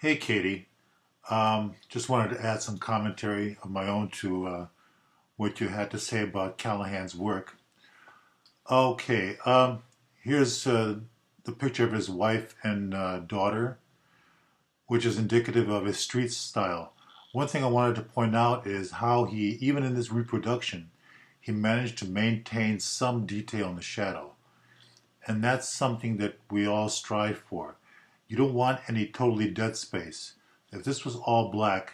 Hey, Katie. Just wanted to add some commentary of my own to what you had to say about Callahan's work. Okay, here's the picture of his wife and daughter, which is indicative of his street style. One thing I wanted to point out is how he, even in his reproduction, he managed to maintain some detail in the shadow. And that's something that we all strive for. You don't want any totally dead space. If this was all black,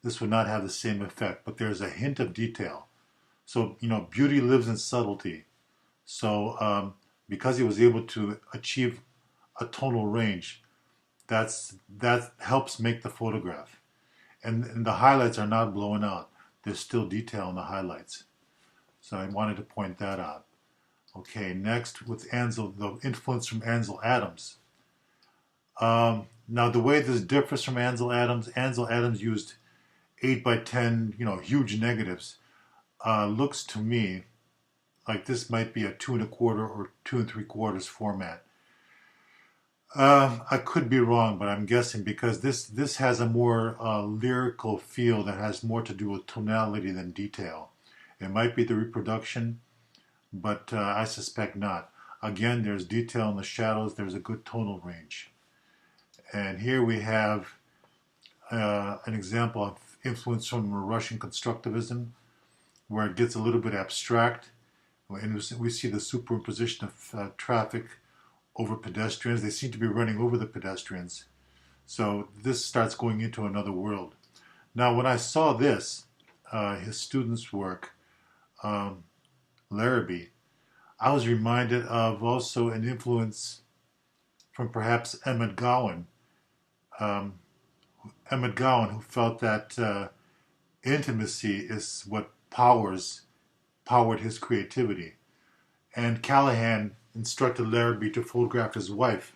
this would not have the same effect, but there's a hint of detail. So, beauty lives in subtlety. So, because he was able to achieve a tonal range, that helps make the photograph. And the highlights are not blowing out. There's still detail in the highlights. So I wanted to point that out. Okay, next with Ansel, the influence from Ansel Adams. Now the way this differs from Ansel Adams used 8 by 10, huge negatives. Looks to me like this might be a 2 1/4 or 2 3/4 format. I could be wrong, but I'm guessing because this has a more lyrical feel that has more to do with tonality than detail. It might be the reproduction, but I suspect not. Again, there's detail in the shadows. There's a good tonal range. And here we have an example of influence from Russian constructivism, where it gets a little bit abstract. And we see the superimposition of traffic over pedestrians. They seem to be running over the pedestrians. So this starts going into another world. Now, when I saw this, his student's work, Larrabee, I was reminded of also an influence from perhaps Emmett Gowan. Um, Emmett Gowan, who felt that intimacy is what powered his creativity. And Callahan instructed Larrabee to photograph his wife.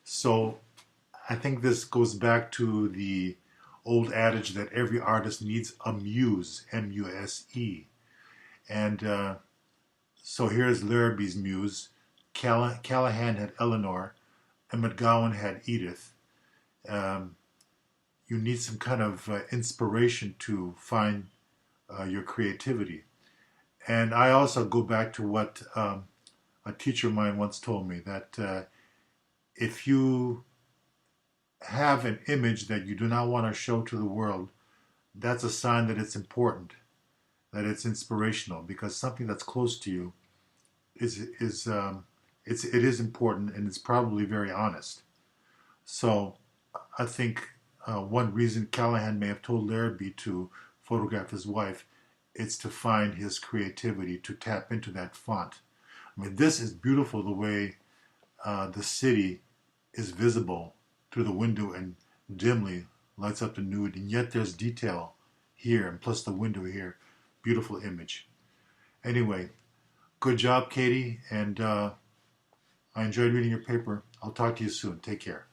So I think this goes back to the old adage that every artist needs a muse, M-U-S-E. And so here's Larrabee's muse. Callahan had Eleanor. Emmett Gowan had Edith. Um, you need some kind of inspiration to find your creativity. And I also go back to what a teacher of mine once told me that if you have an image that you do not want to show to the world, that's a sign that it's important, that it's inspirational, because something that's close to you it is important and it's probably very honest. So I think one reason Callahan may have told Larrabee to photograph his wife is to find his creativity, to tap into that font. I mean, this is beautiful the way the city is visible through the window and dimly lights up the nude, and yet there's detail here, and plus the window here. Beautiful image. Anyway, good job, Katie, and I enjoyed reading your paper. I'll talk to you soon. Take care.